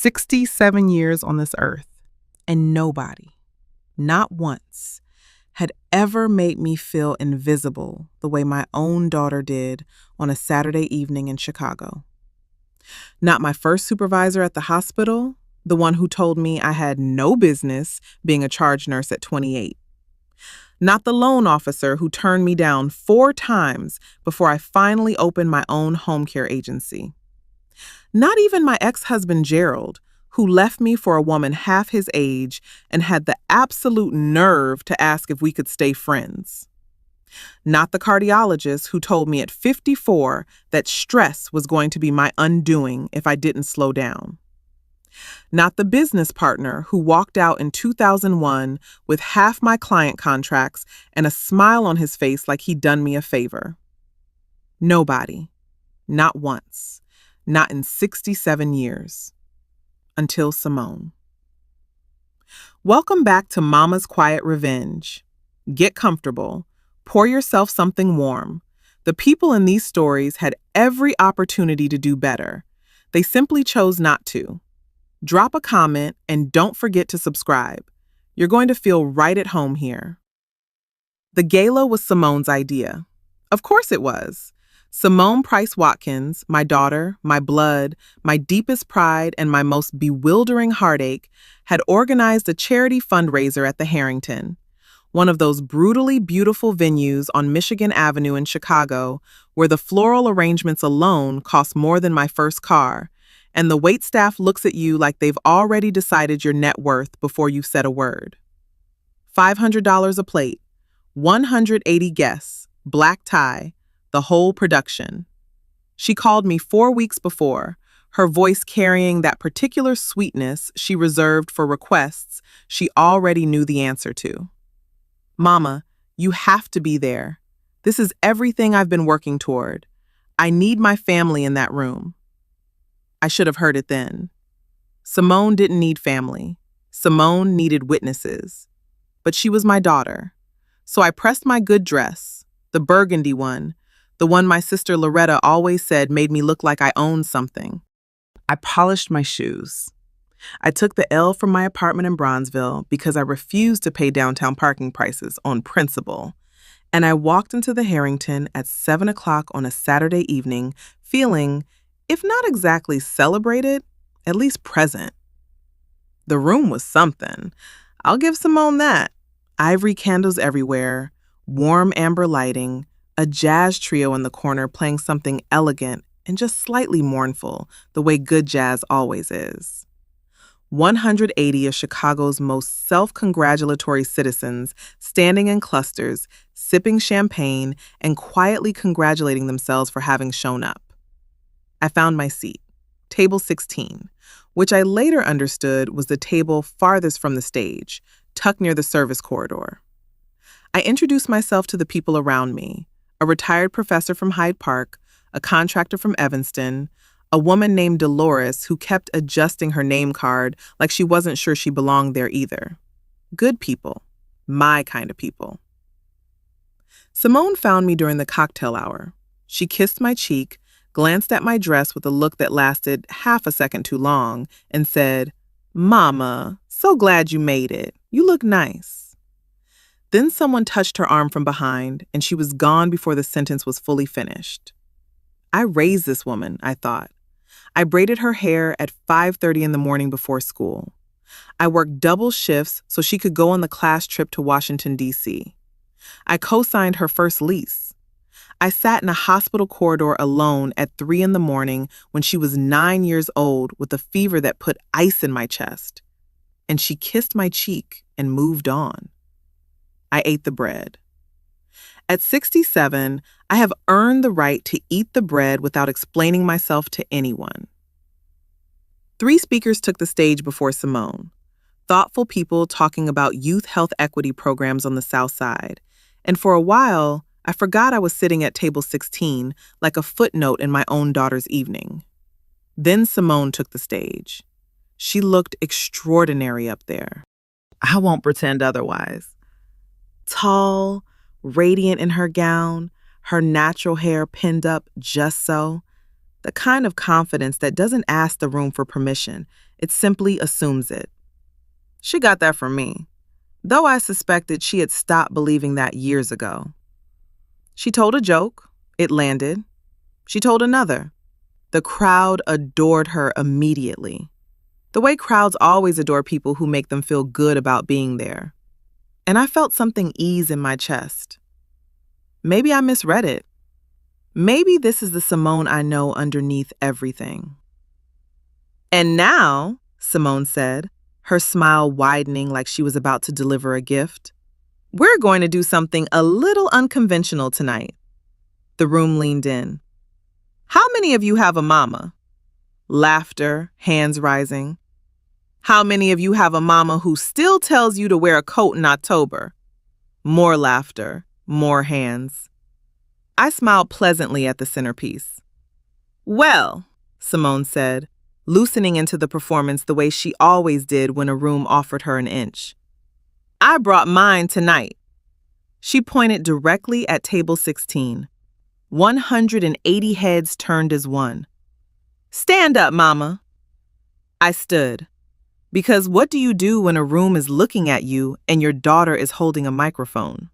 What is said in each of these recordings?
67 years on this earth, and nobody, not once, had ever made me feel invisible the way my own daughter did on a Saturday evening in Chicago. Not my first supervisor at the hospital, the one who told me I had no business being a charge nurse at 28. Not the loan officer who turned me down 4 times before I finally opened my own home care agency. Not even my ex-husband Gerald, who left me for a woman half his age and had the absolute nerve to ask if we could stay friends. Not the cardiologist who told me at 54 that stress was going to be my undoing if I didn't slow down. Not the business partner who walked out in 2001 with half my client contracts and a smile on his face like he'd done me a favor. Nobody. Not once. Not in 67 years. Until Simone. Welcome back to Mama's Quiet Revenge. Get comfortable. Pour yourself something warm. The people in these stories had every opportunity to do better. They simply chose not to. Drop a comment and don't forget to subscribe. You're going to feel right at home here. The gala was Simone's idea. Of course it was. Simone Price Watkins, my daughter, my blood, my deepest pride, and my most bewildering heartache, had organized a charity fundraiser at the Harrington, one of those brutally beautiful venues on Michigan Avenue in Chicago, where the floral arrangements alone cost more than my first car, and the waitstaff looks at you like they've already decided your net worth before you've said a word. $500 a plate, 180 guests, black tie, the whole production. She called me 4 weeks before, her voice carrying that particular sweetness she reserved for requests she already knew the answer to. Mama, you have to be there. This is everything I've been working toward. I need my family in that room. I should have heard it then. Simone didn't need family. Simone needed witnesses. But she was my daughter. So I pressed my good dress, the burgundy one, the one my sister Loretta always said made me look like I owned something. I polished my shoes. I took the L from my apartment in Bronzeville because I refused to pay downtown parking prices on principle. And I walked into the Harrington at 7 o'clock on a Saturday evening feeling, if not exactly celebrated, at least present. The room was something. I'll give Simone that. Ivory candles everywhere, warm amber lighting, a jazz trio in the corner playing something elegant and just slightly mournful, the way good jazz always is. 180 of Chicago's most self-congratulatory citizens standing in clusters, sipping champagne, and quietly congratulating themselves for having shown up. I found my seat, table 16, which I later understood was the table farthest from the stage, tucked near the service corridor. I introduced myself to the people around me, a retired professor from Hyde Park, a contractor from Evanston, a woman named Dolores who kept adjusting her name card like she wasn't sure she belonged there either. Good people, my kind of people. Simone found me during the cocktail hour. She kissed my cheek, glanced at my dress with a look that lasted half a second too long, and said, "Mama, so glad you made it. You look nice." Then someone touched her arm from behind, and she was gone before the sentence was fully finished. I raised this woman, I thought. I braided her hair at 5:30 in the morning before school. I worked double shifts so she could go on the class trip to Washington, D.C. I co-signed her first lease. I sat in a hospital corridor alone at 3 in the morning when she was 9 years old with a fever that put ice in my chest. And she kissed my cheek and moved on. I ate the bread. At 67, I have earned the right to eat the bread without explaining myself to anyone. 3 speakers took the stage before Simone. Thoughtful people talking about youth health equity programs on the South Side. And for a while, I forgot I was sitting at table 16 like a footnote in my own daughter's evening. Then Simone took the stage. She looked extraordinary up there. I won't pretend otherwise. Tall, radiant in her gown, her natural hair pinned up just so, The kind of confidence that doesn't ask the room for permission, it simply assumes it. She got that from me, though I suspected she had stopped believing that years ago. She told a joke. It landed. She told another. The crowd adored her immediately. The way crowds always adore people who make them feel good about being there. And I felt something ease in my chest. Maybe I misread it. Maybe this is the Simone I know underneath everything. And now, Simone said, her smile widening like she was about to deliver a gift, we're going to do something a little unconventional tonight. The room leaned in. How many of you have a mama? Laughter, hands rising. How many of you have a mama who still tells you to wear a coat in October? More laughter, more hands. I smiled pleasantly at the centerpiece. Well, Simone said, loosening into the performance the way she always did when a room offered her an inch. I brought mine tonight. She pointed directly at table 16. 180 heads turned as one. Stand up, Mama. I stood. Because what do you do when a room is looking at you and your daughter is holding a microphone?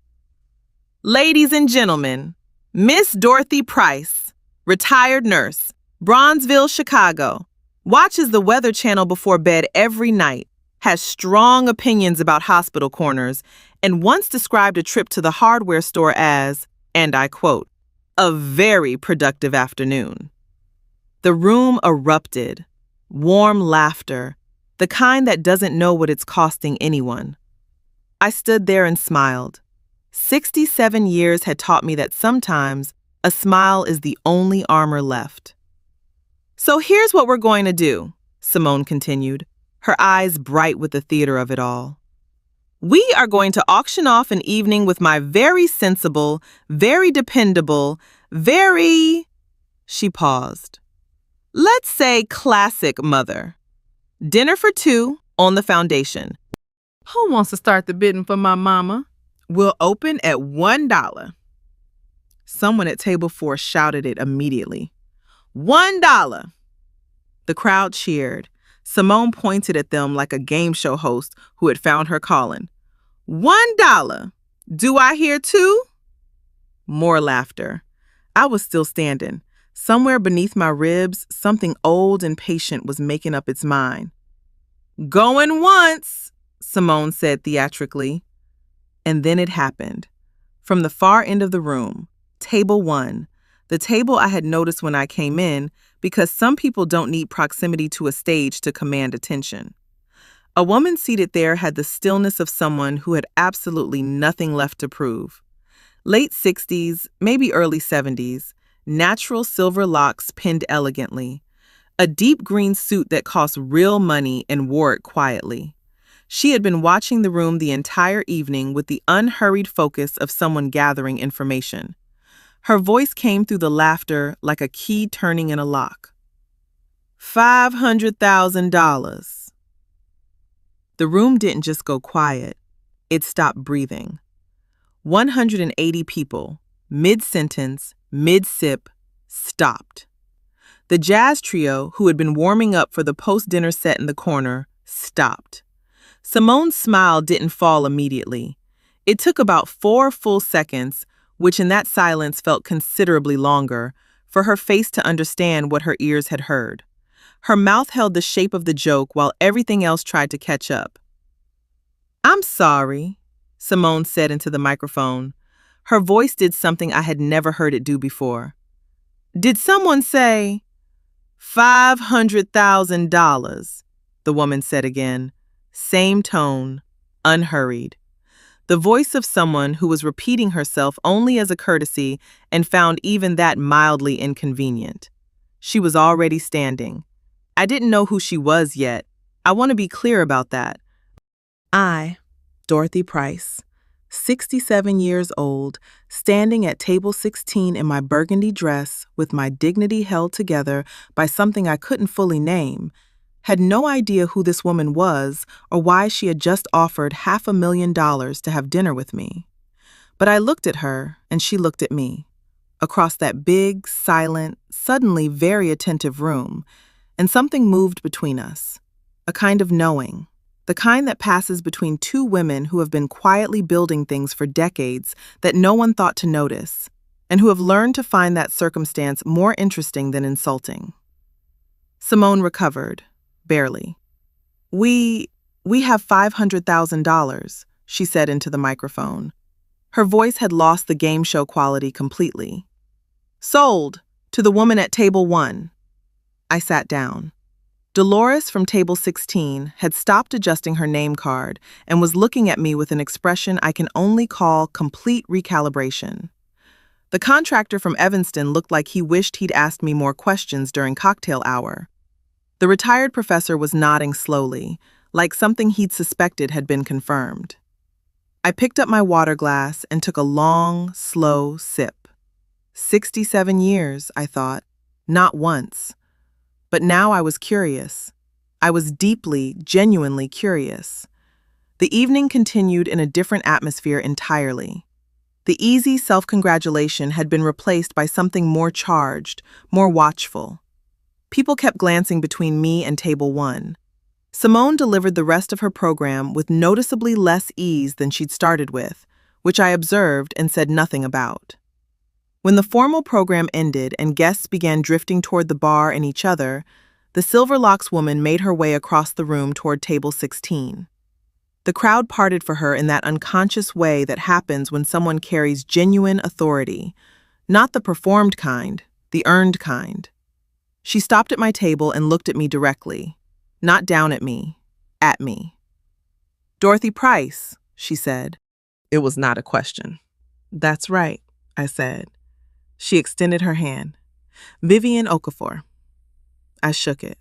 Ladies and gentlemen, Miss Dorothy Price, retired nurse, Bronzeville, Chicago, watches the Weather Channel before bed every night, has strong opinions about hospital corners, and once described a trip to the hardware store as, and I quote, a very productive afternoon. The room erupted. Warm laughter, the kind that doesn't know what it's costing anyone. I stood there and smiled. 67 years had taught me that sometimes a smile is the only armor left. So here's what we're going to do, Simone continued, her eyes bright with the theater of it all. We are going to auction off an evening with my very sensible, very dependable, She paused. Let's say classic mother. Dinner for two on the foundation. Who wants to start the bidding for my mama? We'll open at $1. Someone at table 4 shouted it immediately. $1. The crowd cheered. Simone pointed at them like a game show host who had found her calling. $1. Do I hear two? More laughter. I was still standing. Somewhere beneath my ribs, something old and patient was making up its mind. Going once, Simone said theatrically. And then it happened. From the far end of the room, table 1, the table I had noticed when I came in, because some people don't need proximity to a stage to command attention. A woman seated there had the stillness of someone who had absolutely nothing left to prove. Late 60s, maybe early 70s, natural silver locks pinned elegantly. A deep green suit that cost real money and wore it quietly. She had been watching the room the entire evening with the unhurried focus of someone gathering information. Her voice came through the laughter like a key turning in a lock. $500,000. The room didn't just go quiet. It stopped breathing. 180 people, mid-sentence, mid-sip, stopped. The jazz trio, who had been warming up for the post-dinner set in the corner, stopped. Simone's smile didn't fall immediately. It took about 4 full seconds, which in that silence felt considerably longer, for her face to understand what her ears had heard. Her mouth held the shape of the joke while everything else tried to catch up. I'm sorry, Simone said into the microphone. Her voice did something I had never heard it do before. Did someone say $500,000? The woman said again. Same tone, unhurried. The voice of someone who was repeating herself only as a courtesy and found even that mildly inconvenient. She was already standing. I didn't know who she was yet. I want to be clear about that. I, Dorothy Price, 67 years old, standing at table 16 in my burgundy dress with my dignity held together by something I couldn't fully name, had no idea who this woman was or why she had just offered $500,000 to have dinner with me. But I looked at her and she looked at me. across that big, silent, suddenly very attentive room, and something moved between us. A kind of knowing. The kind that passes between two women who have been quietly building things for decades that no one thought to notice, and who have learned to find that circumstance more interesting than insulting. Simone recovered, barely. We have $500,000, she said into the microphone. Her voice had lost the game show quality completely. Sold, to the woman at table 1. I sat down. Dolores from table 16 had stopped adjusting her name card and was looking at me with an expression I can only call complete recalibration. The contractor from Evanston looked like he wished he'd asked me more questions during cocktail hour. The retired professor was nodding slowly, like something he'd suspected had been confirmed. I picked up my water glass and took a long, slow sip. 67 years, I thought. Not once. But now I was curious. I was deeply, genuinely curious. The evening continued in a different atmosphere entirely. The easy self-congratulation had been replaced by something more charged, more watchful. People kept glancing between me and table 1. Simone delivered the rest of her program with noticeably less ease than she'd started with, which I observed and said nothing about. When the formal program ended and guests began drifting toward the bar and each other, the Silverlocks woman made her way across the room toward table 16. The crowd parted for her in that unconscious way that happens when someone carries genuine authority, not the performed kind, the earned kind. She stopped at my table and looked at me directly. Not down at me, at me. Dorothy Price, she said. It was not a question. That's right, I said. She extended her hand. Vivian Okafor. I shook it.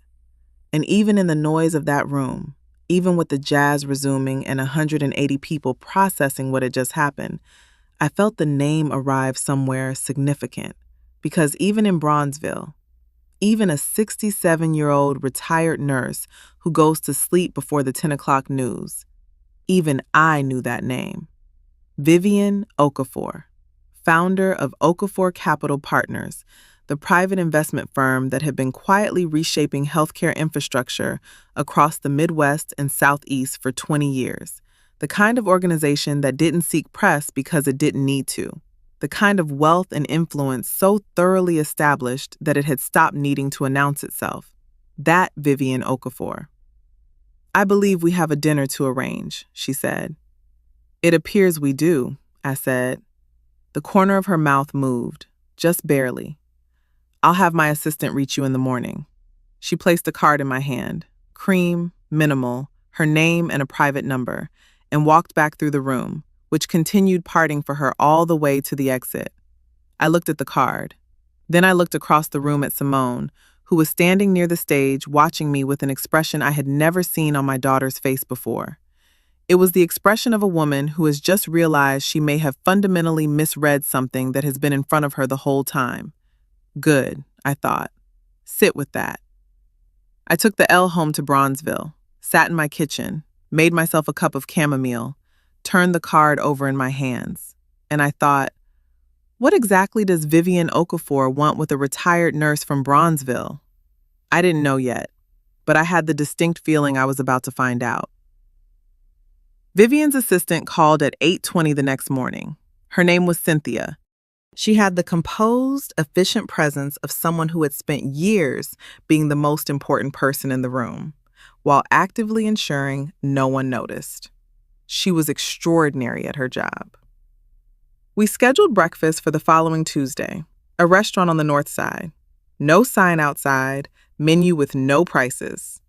And even in the noise of that room, even with the jazz resuming and 180 people processing what had just happened, I felt the name arrive somewhere significant. Because even in Bronzeville, even a 67-year-old retired nurse who goes to sleep before the 10 o'clock news, even I knew that name. Vivian Okafor, founder of Okafor Capital Partners, the private investment firm that had been quietly reshaping healthcare infrastructure across the Midwest and Southeast for 20 years, the kind of organization that didn't seek press because it didn't need to. The kind of wealth and influence so thoroughly established that it had stopped needing to announce itself. That Vivian Okafor. I believe we have a dinner to arrange, she said. It appears we do, I said. The corner of her mouth moved, just barely. I'll have my assistant reach you in the morning. She placed a card in my hand, cream, minimal, her name and a private number, and walked back through the room, which continued parting for her all the way to the exit. I looked at the card. Then I looked across the room at Simone, who was standing near the stage watching me with an expression I had never seen on my daughter's face before. It was the expression of a woman who has just realized she may have fundamentally misread something that has been in front of her the whole time. Good, I thought. Sit with that. I took the L home to Bronzeville, sat in my kitchen, made myself a cup of chamomile, turned the card over in my hands, and I thought, what exactly does Vivian Okafor want with a retired nurse from Bronzeville? I didn't know yet, but I had the distinct feeling I was about to find out. Vivian's assistant called at 8:20 the next morning. Her name was Cynthia. She had the composed, efficient presence of someone who had spent years being the most important person in the room, while actively ensuring no one noticed. She was extraordinary at her job. We scheduled breakfast for the following Tuesday, a restaurant on the north side. No sign outside, menu with no prices.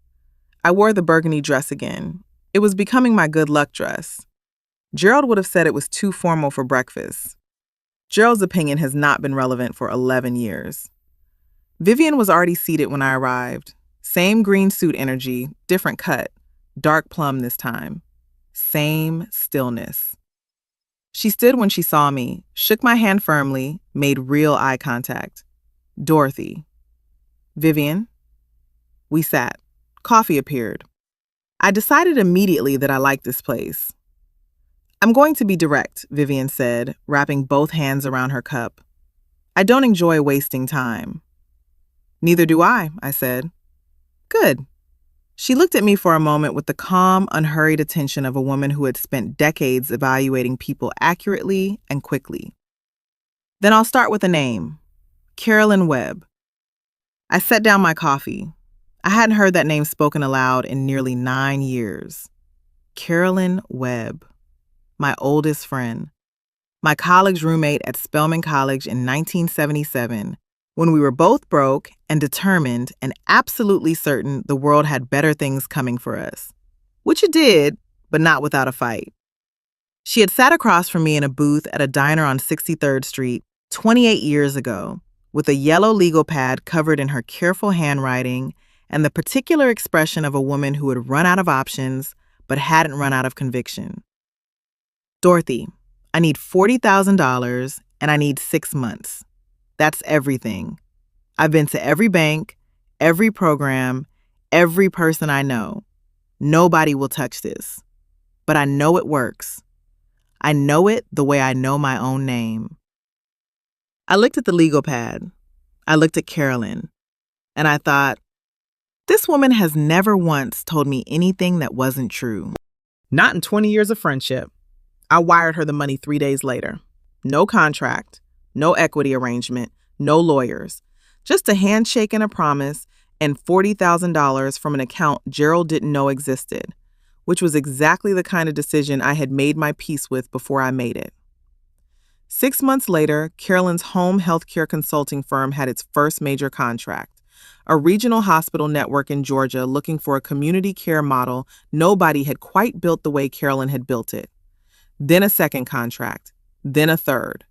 I wore the burgundy dress again. It was becoming my good luck dress. Gerald would have said it was too formal for breakfast. Gerald's opinion has not been relevant for 11 years. Vivian was already seated when I arrived. Same green suit energy, different cut, dark plum this time. Same stillness. She stood when she saw me, shook my hand firmly, made real eye contact. Dorothy. Vivian. We sat. Coffee appeared. I decided immediately that I liked this place. I'm going to be direct, Vivian said, wrapping both hands around her cup. I don't enjoy wasting time. Neither do I said. Good. She looked at me for a moment with the calm, unhurried attention of a woman who had spent decades evaluating people accurately and quickly. Then I'll start with a name. Carolyn Webb. I set down my coffee. I hadn't heard that name spoken aloud in nearly 9 years. Carolyn Webb. My oldest friend. My college roommate at Spelman College in 1977, when we were both broke and determined and absolutely certain the world had better things coming for us. Which it did, but not without a fight. She had sat across from me in a booth at a diner on 63rd Street 28 years ago, with a yellow legal pad covered in her careful handwriting and the particular expression of a woman who had run out of options but hadn't run out of conviction. Dorothy, I need $40,000 and I need 6 months. That's everything. I've been to every bank, every program, every person I know. Nobody will touch this. But I know it works. I know it the way I know my own name. I looked at the legal pad. I looked at Carolyn. And I thought, this woman has never once told me anything that wasn't true. Not in 20 years of friendship. I wired her the money 3 days later. No contract, no equity arrangement, no lawyers. Just a handshake and a promise and $40,000 from an account Gerald didn't know existed, which was exactly the kind of decision I had made my peace with before I made it. 6 months later, Carolyn's home healthcare consulting firm had its first major contract, a regional hospital network in Georgia looking for a community care model nobody had quite built the way Carolyn had built it. Then a second contract, then a third,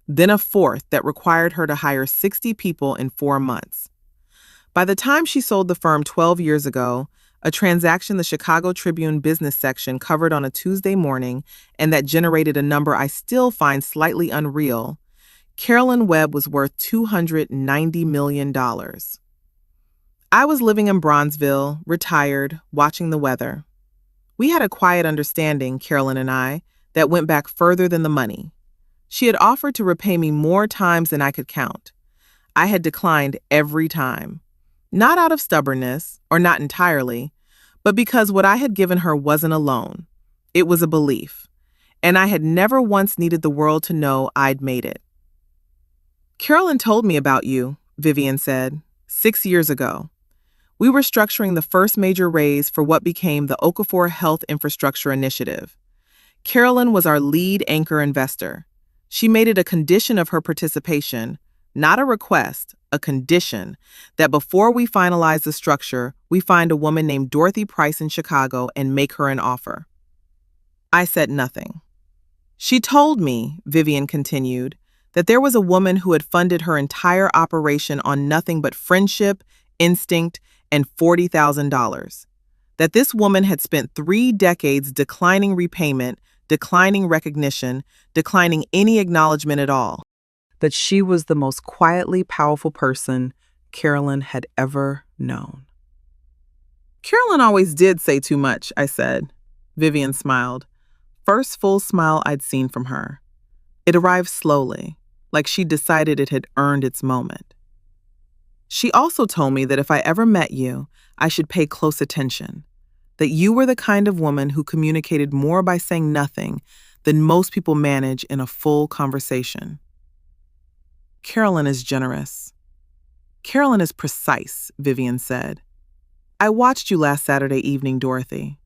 then a fourth that required her to hire 60 people in 4 months. By the time she sold the firm 12 years ago, a transaction the Chicago Tribune business section covered on a Tuesday morning and that generated a number I still find slightly unreal, Carolyn Webb was worth $290 million. I was living in Bronzeville, retired, watching the weather. We had a quiet understanding, Carolyn and I, that went back further than the money. She had offered to repay me more times than I could count. I had declined every time. Not out of stubbornness, or not entirely, but because what I had given her wasn't a loan. It was a belief, and I had never once needed the world to know I'd made it. Carolyn told me about you, Vivian said, 6 years ago. We were structuring the first major raise for what became the Okafor Health Infrastructure Initiative. Carolyn was our lead anchor investor. She made it a condition of her participation, not a request, a condition, that before we finalize the structure, we find a woman named Dorothy Price in Chicago and make her an offer. I said nothing. She told me, Vivian continued, that there was a woman who had funded her entire operation on nothing but friendship, instinct, and $40,000. That this woman had spent 3 decades declining repayment, declining recognition, declining any acknowledgement at all. That she was the most quietly powerful person Carolyn had ever known. Carolyn always did say too much, I said. Vivian smiled. First full smile I'd seen from her. It arrived slowly, like she'd decided it had earned its moment. She also told me that if I ever met you, I should pay close attention. That you were the kind of woman who communicated more by saying nothing than most people manage in a full conversation. Carolyn is generous. Carolyn is precise, Vivian said. I watched you last Saturday evening, Dorothy.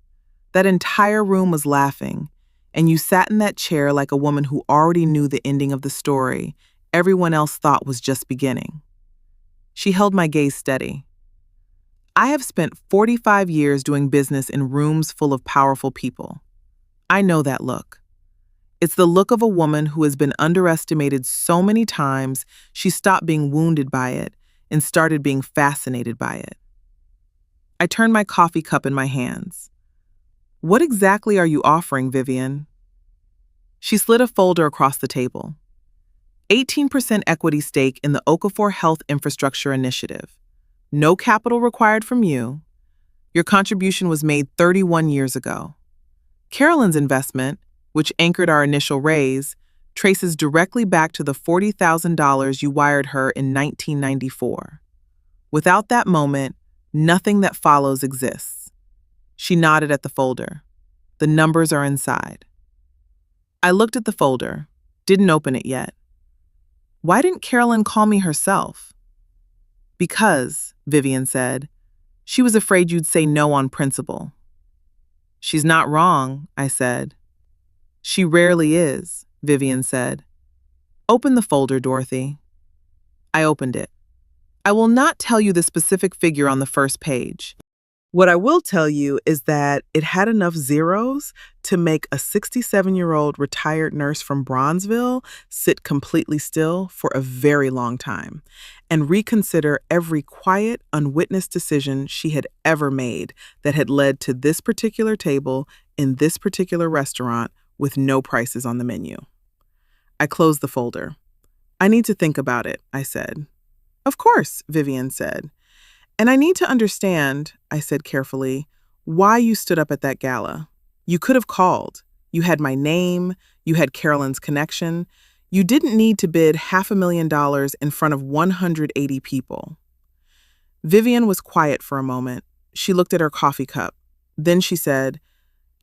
That entire room was laughing, and you sat in that chair like a woman who already knew the ending of the story everyone else thought was just beginning. She held my gaze steady. I have spent 45 years doing business in rooms full of powerful people. I know that look. It's the look of a woman who has been underestimated so many times she stopped being wounded by it and started being fascinated by it. I turned my coffee cup in my hands. What exactly are you offering, Vivian? She slid a folder across the table. 18% equity stake in the Okafor Health Infrastructure Initiative. No capital required from you. Your contribution was made 31 years ago. Carolyn's investment, which anchored our initial raise, traces directly back to the $40,000 you wired her in 1994. Without that moment, nothing that follows exists. She nodded at the folder. The numbers are inside. I looked at the folder, didn't open it yet. Why didn't Carolyn call me herself? Because, Vivian said, she was afraid you'd say no on principle. She's not wrong, I said. She rarely is, Vivian said. Open the folder, Dorothy. I opened it. I will not tell you the specific figure on the first page. What I will tell you is that it had enough zeros to make a 67-year-old retired nurse from Bronzeville sit completely still for a very long time and reconsider every quiet, unwitnessed decision she had ever made that had led to this particular table in this particular restaurant with no prices on the menu. I closed the folder. I need to think about it, I said. Of course, Vivian said. And I need to understand, I said carefully, why you stood up at that gala. You could have called. You had my name. You had Carolyn's connection. You didn't need to bid $500,000 in front of 180 people. Vivian was quiet for a moment. She looked at her coffee cup. Then she said,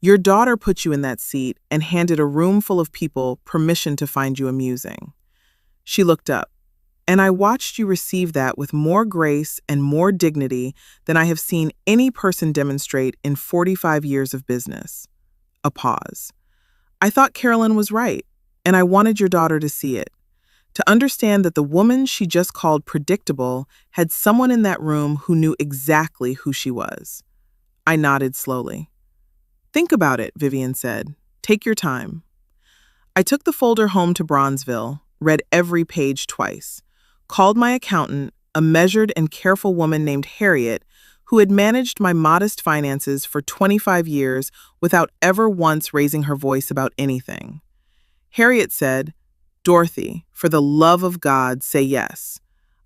your daughter put you in that seat and handed a room full of people permission to find you amusing. She looked up. And I watched you receive that with more grace and more dignity than I have seen any person demonstrate in 45 years of business. A pause. I thought Carolyn was right, and I wanted your daughter to see it, to understand that the woman she just called predictable had someone in that room who knew exactly who she was. I nodded slowly. Think about it, Vivian said. Take your time. I took the folder home to Bronzeville, read every page twice. Called my accountant, a measured and careful woman named Harriet, who had managed my modest finances for 25 years without ever once raising her voice about anything. Harriet said, Dorothy, for the love of God, say yes.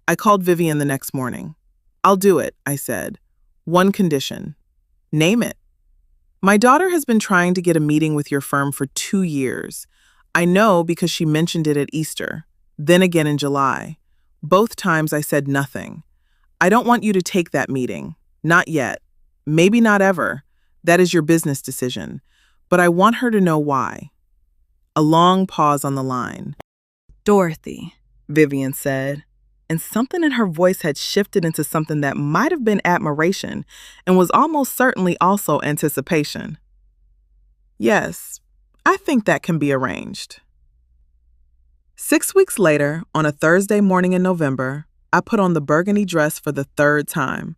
I called Vivian the next morning. I'll do it, I said. One condition. Name it. My daughter has been trying to get a meeting with your firm for 2 years. I know because she mentioned it at Easter, then again in July. Both times I said nothing. I don't want you to take that meeting. Not yet. Maybe not ever. That is your business decision. But I want her to know why. A long pause on the line. Dorothy, Vivian said, and something in her voice had shifted into something that might have been admiration and was almost certainly also anticipation. Yes, I think that can be arranged. 6 weeks later, on a Thursday morning in November, I put on the burgundy dress for the 3rd time.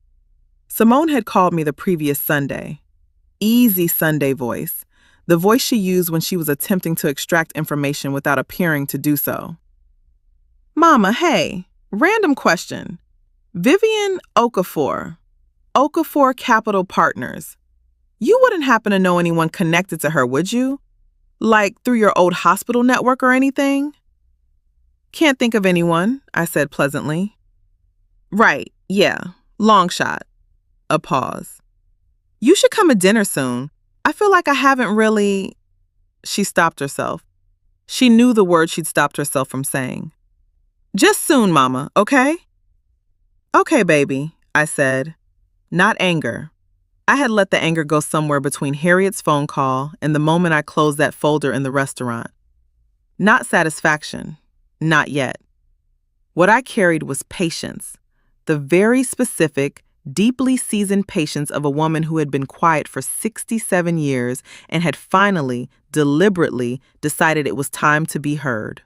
Simone had called me the previous Sunday. Easy Sunday voice, the voice she used when she was attempting to extract information without appearing to do so. Mama, hey, random question. Vivian Okafor Capital Partners. You wouldn't happen to know anyone connected to her, would you? Like through your old hospital network or anything? Can't think of anyone, I said pleasantly. Right, yeah, long shot. A pause. You should come to dinner soon. I feel like I haven't really... She stopped herself. She knew the word she'd stopped herself from saying. Just soon, Mama, okay? Okay, baby, I said. Not anger. I had let the anger go somewhere between Harriet's phone call and the moment I closed that folder in the restaurant. Not satisfaction. Not yet. What I carried was patience, the very specific, deeply seasoned patience of a woman who had been quiet for 67 years and had finally, deliberately decided it was time to be heard.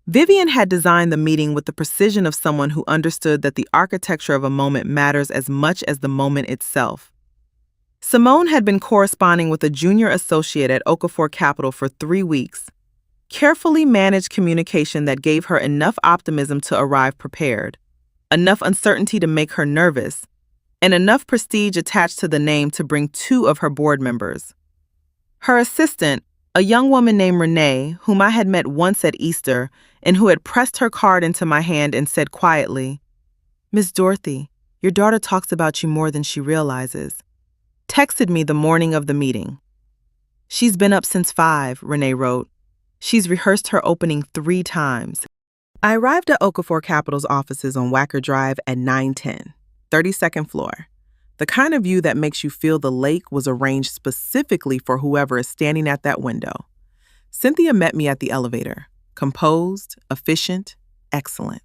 Vivian had designed the meeting with the precision of someone who understood that the architecture of a moment matters as much as the moment itself. Simone had been corresponding with a junior associate at Okafor Capital for 3 weeks. Carefully managed communication that gave her enough optimism to arrive prepared, enough uncertainty to make her nervous, and enough prestige attached to the name to bring 2 of her board members. Her assistant, a young woman named Renee, whom I had met once at Easter and who had pressed her card into my hand and said quietly, Miss Dorothy, your daughter talks about you more than she realizes, texted me the morning of the meeting. She's been up since 5, Renee wrote. She's rehearsed her opening 3 times. I arrived at Okafor Capital's offices on Wacker Drive at 9:10, 32nd floor. The kind of view that makes you feel the lake was arranged specifically for whoever is standing at that window. Cynthia met me at the elevator, composed, efficient, excellent.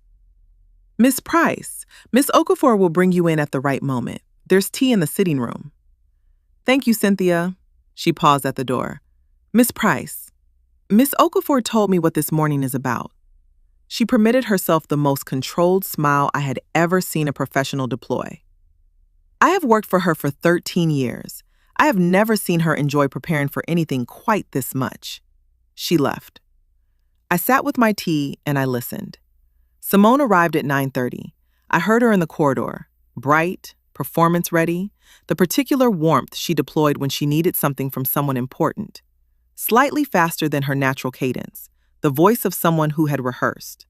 Miss Price, Miss Okafor will bring you in at the right moment. There's tea in the sitting room. Thank you, Cynthia. She paused at the door. Miss Price, Miss Okafor told me what this morning is about. She permitted herself the most controlled smile I had ever seen a professional deploy. I have worked for her for 13 years. I have never seen her enjoy preparing for anything quite this much. She left. I sat with my tea and I listened. Simone arrived at 9:30. I heard her in the corridor, bright, performance ready, the particular warmth she deployed when she needed something from someone important. Slightly faster than her natural cadence, the voice of someone who had rehearsed.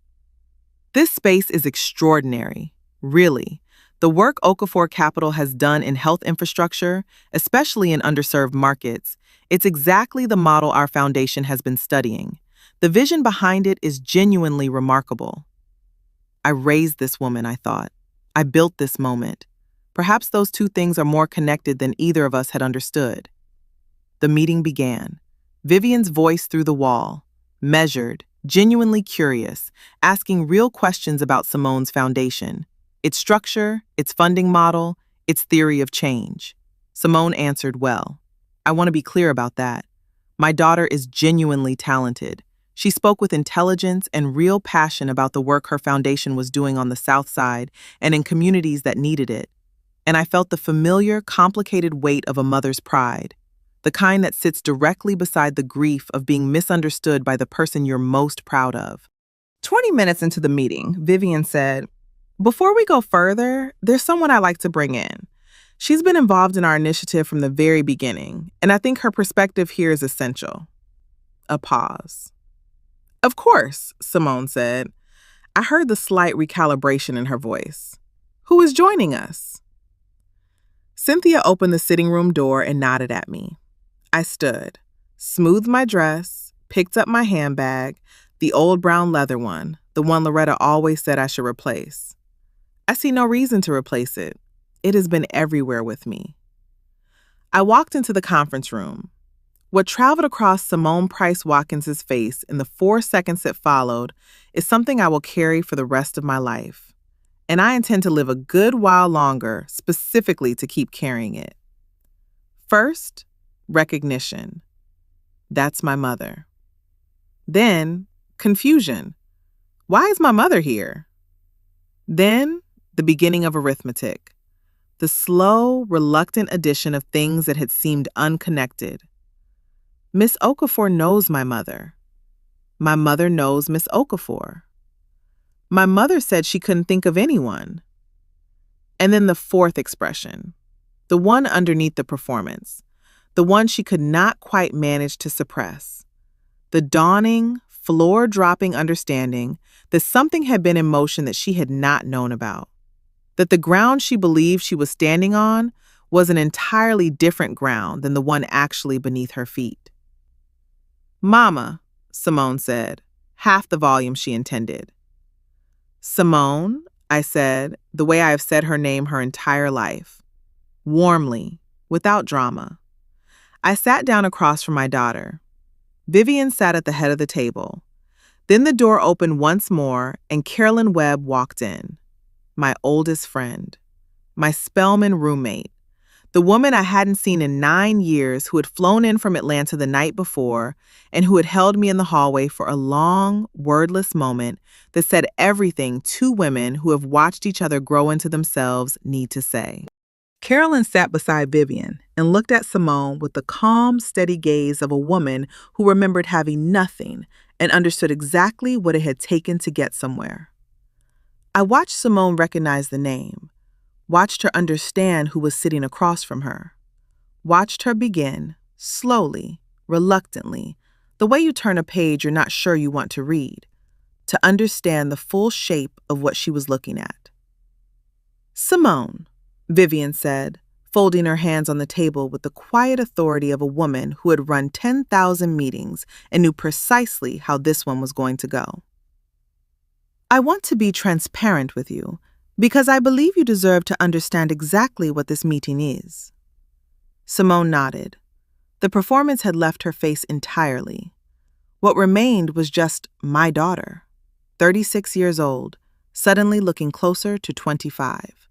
This space is extraordinary, really. The work Okafor Capital has done in health infrastructure, especially in underserved markets, it's exactly the model our foundation has been studying. The vision behind it is genuinely remarkable. I raised this woman, I thought. I built this moment. Perhaps those two things are more connected than either of us had understood. The meeting began. Vivian's voice through the wall, measured, genuinely curious, asking real questions about Simone's foundation, its structure, its funding model, its theory of change. Simone answered well. I want to be clear about that. My daughter is genuinely talented. She spoke with intelligence and real passion about the work her foundation was doing on the South Side and in communities that needed it. And I felt the familiar, complicated weight of a mother's pride, the kind that sits directly beside the grief of being misunderstood by the person you're most proud of. 20 minutes into the meeting, Vivian said, "Before we go further, there's someone I'd like to bring in. She's been involved in our initiative from the very beginning, and I think her perspective here is essential." A pause. "Of course," Simone said. I heard the slight recalibration in her voice. "Who is joining us?" Cynthia opened the sitting room door and nodded at me. I stood, smoothed my dress, picked up my handbag, the old brown leather one, the one Loretta always said I should replace. I see no reason to replace it. It has been everywhere with me. I walked into the conference room. What traveled across Simone Price Watkins's face in the 4 seconds that followed is something I will carry for the rest of my life. And I intend to live a good while longer specifically to keep carrying it. First, recognition. That's my mother. Then, confusion. Why is my mother here? Then, the beginning of arithmetic. The slow, reluctant addition of things that had seemed unconnected. Miss Okafor knows my mother. My mother knows Miss Okafor. My mother said she couldn't think of anyone. And then the fourth expression, the one underneath the performance, the one she could not quite manage to suppress. The dawning, floor-dropping understanding that something had been in motion that she had not known about. That the ground she believed she was standing on was an entirely different ground than the one actually beneath her feet. "Mama," Simone said, half the volume she intended. "Simone," I said, the way I have said her name her entire life. Warmly, without drama. I sat down across from my daughter. Vivian sat at the head of the table. Then the door opened once more and Carolyn Webb walked in. My oldest friend. My Spelman roommate. The woman I hadn't seen in 9 years who had flown in from Atlanta the night before and who had held me in the hallway for a long, wordless moment that said everything two women who have watched each other grow into themselves need to say. Carolyn sat beside Vivian and looked at Simone with the calm, steady gaze of a woman who remembered having nothing and understood exactly what it had taken to get somewhere. I watched Simone recognize the name, watched her understand who was sitting across from her, watched her begin, slowly, reluctantly, the way you turn a page you're not sure you want to read, to understand the full shape of what she was looking at. "Simone," Vivian said, folding her hands on the table with the quiet authority of a woman who had run 10,000 meetings and knew precisely how this one was going to go. I want to be transparent with you because I believe you deserve to understand exactly what this meeting is. Simone nodded. The performance had left her face entirely. What remained was just my daughter, 36 years old, suddenly looking closer to 25.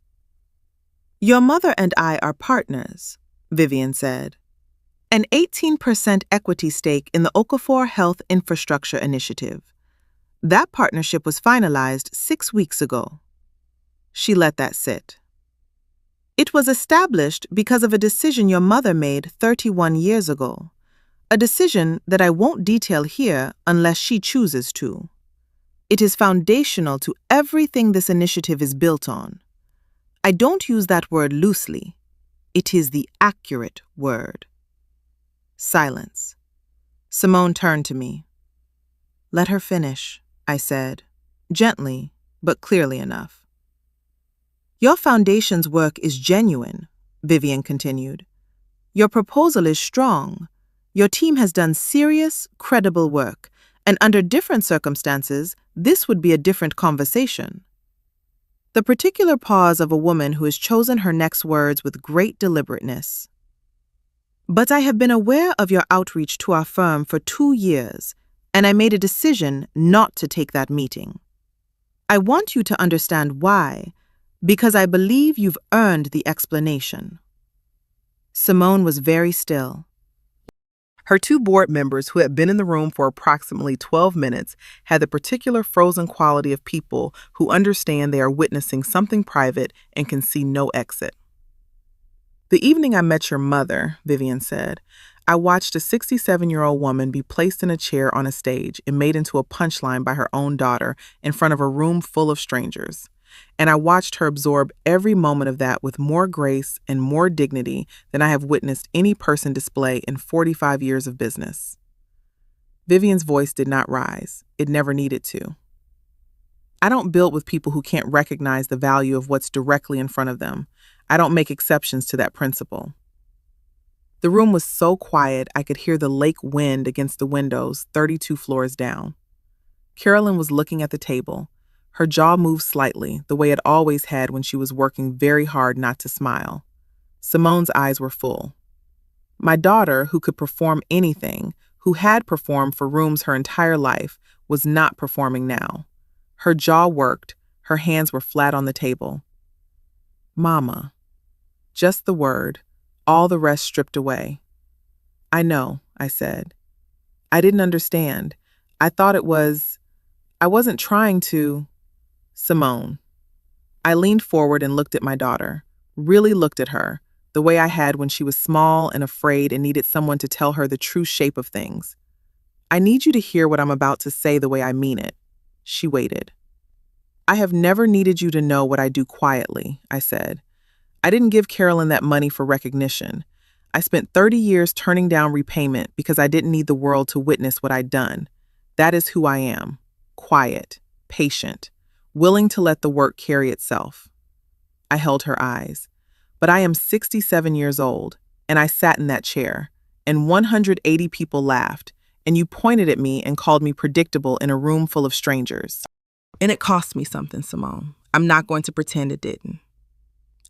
Your mother and I are partners, Vivian said. An 18% equity stake in the Okafor Health Infrastructure Initiative. That partnership was finalized 6 weeks ago. She let that sit. It was established because of a decision your mother made 31 years ago. A decision that I won't detail here unless she chooses to. It is foundational to everything this initiative is built on. I don't use that word loosely. It is the accurate word. Silence. Simone turned to me. Let her finish, I said, gently, but clearly enough. Your foundation's work is genuine, Vivian continued. Your proposal is strong. Your team has done serious, credible work, and under different circumstances, this would be a different conversation. The particular pause of a woman who has chosen her next words with great deliberateness. But I have been aware of your outreach to our firm for 2 years, and I made a decision not to take that meeting. I want you to understand why, because I believe you've earned the explanation. Simone was very still. Her 2 board members who had been in the room for approximately 12 minutes had the particular frozen quality of people who understand they are witnessing something private and can see no exit. The evening I met your mother, Vivian said, I watched a 67-year-old woman be placed in a chair on a stage and made into a punchline by her own daughter in front of a room full of strangers. And I watched her absorb every moment of that with more grace and more dignity than I have witnessed any person display in 45 years of business. Vivian's voice did not rise. It never needed to. I don't build with people who can't recognize the value of what's directly in front of them. I don't make exceptions to that principle. The room was so quiet I could hear the lake wind against the windows 32 floors down. Carolyn was looking at the table. Her jaw moved slightly, the way it always had when she was working very hard not to smile. Simone's eyes were full. My daughter, who could perform anything, who had performed for rooms her entire life, was not performing now. Her jaw worked, her hands were flat on the table. Mama. Just the word, all the rest stripped away. I know, I said. I didn't understand. I thought I wasn't trying to. Simone. I leaned forward and looked at my daughter, really looked at her, the way I had when she was small and afraid and needed someone to tell her the true shape of things. I need you to hear what I'm about to say the way I mean it. She waited. I have never needed you to know what I do quietly, I said. I didn't give Carolyn that money for recognition. I spent 30 years turning down repayment because I didn't need the world to witness what I'd done. That is who I am. Quiet, patient, willing to let the work carry itself. I held her eyes. But I am 67 years old, and I sat in that chair, and 180 people laughed, and you pointed at me and called me predictable in a room full of strangers. And it cost me something, Simone. I'm not going to pretend it didn't.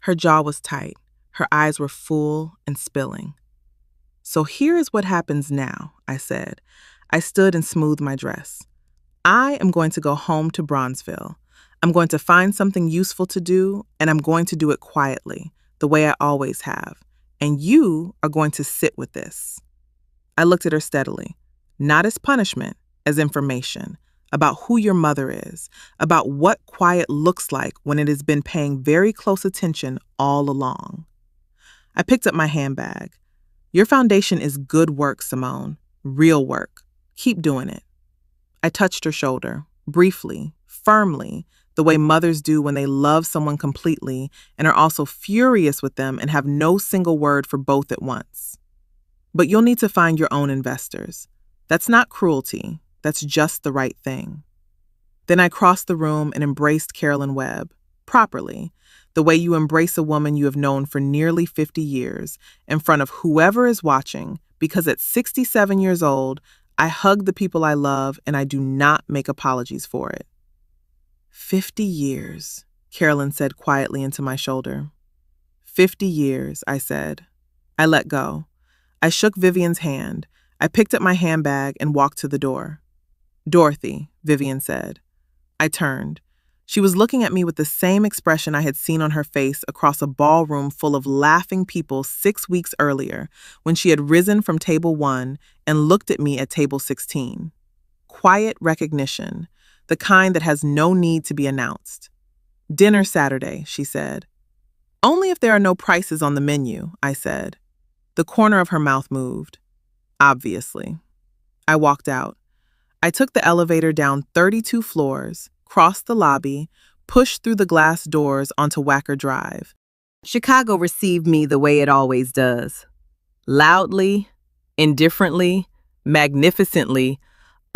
Her jaw was tight. Her eyes were full and spilling. So here is what happens now, I said. I stood and smoothed my dress. I am going to go home to Bronzeville. I'm going to find something useful to do, and I'm going to do it quietly, the way I always have. And you are going to sit with this. I looked at her steadily, not as punishment, as information, about who your mother is, about what quiet looks like when it has been paying very close attention all along. I picked up my handbag. Your foundation is good work, Simone. Real work. Keep doing it. I touched her shoulder, briefly, firmly, the way mothers do when they love someone completely and are also furious with them and have no single word for both at once. But you'll need to find your own investors. That's not cruelty. That's just the right thing. Then I crossed the room and embraced Carolyn Webb, properly, the way you embrace a woman you have known for nearly 50 years in front of whoever is watching, because at 67 years old, I hug the people I love and I do not make apologies for it. 50 years, Carolyn said quietly into my shoulder. 50 years, I said. I let go. I shook Vivian's hand. I picked up my handbag and walked to the door. Dorothy, Vivian said. I turned. She was looking at me with the same expression I had seen on her face across a ballroom full of laughing people 6 weeks earlier when she had risen from table 1 and looked at me at table 16. Quiet recognition, the kind that has no need to be announced. Dinner Saturday, she said. Only if there are no prices on the menu, I said. The corner of her mouth moved. Obviously. I walked out. I took the elevator down 32 floors, crossed the lobby, pushed through the glass doors onto Wacker Drive. Chicago received me the way it always does. Loudly, indifferently, magnificently,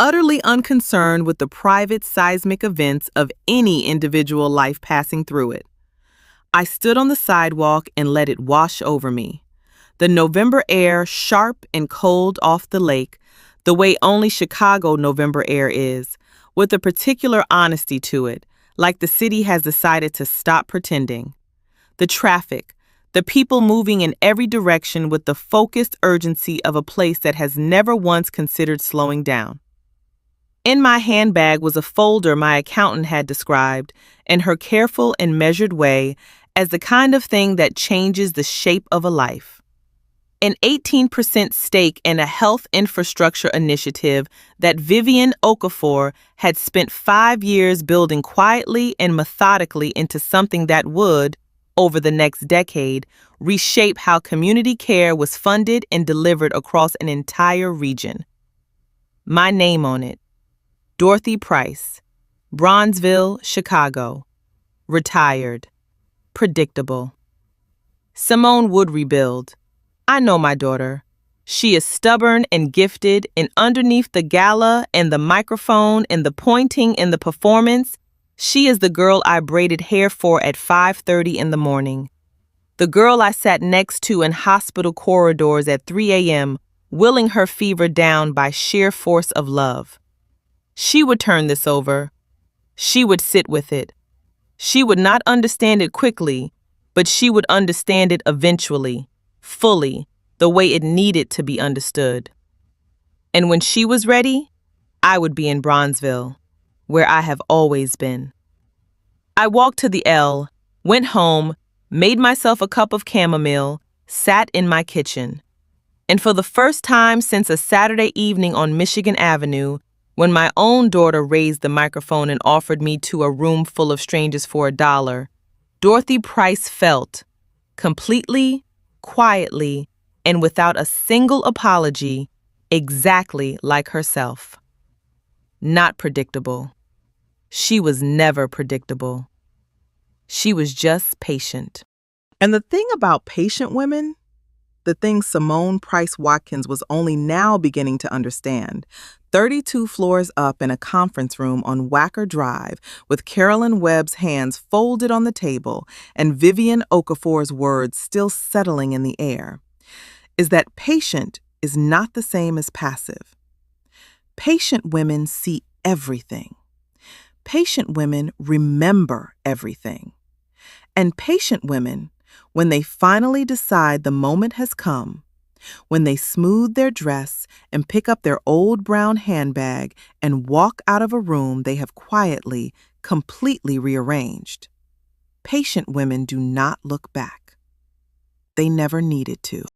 utterly unconcerned with the private seismic events of any individual life passing through it. I stood on the sidewalk and let it wash over me. The November air sharp and cold off the lake, the way only Chicago November air is, with a particular honesty to it, like the city has decided to stop pretending. The traffic, the people moving in every direction with the focused urgency of a place that has never once considered slowing down. In my handbag was a folder my accountant had described, in her careful and measured way, as the kind of thing that changes the shape of a life. An 18% stake in a health infrastructure initiative that Vivian Okafor had spent 5 years building quietly and methodically into something that would, over the next decade, reshape how community care was funded and delivered across an entire region. My name on it. Dorothy Price, Bronzeville, Chicago. Retired. Predictable. Simone would rebuild. I know my daughter. She is stubborn and gifted, and underneath the gala and the microphone and the pointing and the performance, she is the girl I braided hair for at 5:30 in the morning. The girl I sat next to in hospital corridors at 3 a.m., willing her fever down by sheer force of love. She would turn this over. She would sit with it. She would not understand it quickly, but she would understand it eventually, fully, the way it needed to be understood. And when she was ready, I would be in Bronzeville, where I have always been. I walked to the L, went home, made myself a cup of chamomile, sat in my kitchen. And for the first time since a Saturday evening on Michigan Avenue, when my own daughter raised the microphone and offered me to a room full of strangers for $1, Dorothy Price felt, completely, quietly, and without a single apology, exactly like herself. Not predictable. She was never predictable. She was just patient. And the thing about patient women, the thing Simone Price Watkins was only now beginning to understand, 32 floors up in a conference room on Wacker Drive with Carolyn Webb's hands folded on the table and Vivian Okafor's words still settling in the air, is that patient is not the same as passive. Patient women see everything. Patient women remember everything. And patient women, when they finally decide the moment has come, when they smooth their dress and pick up their old brown handbag and walk out of a room they have quietly, completely rearranged, patient women do not look back. They never needed to.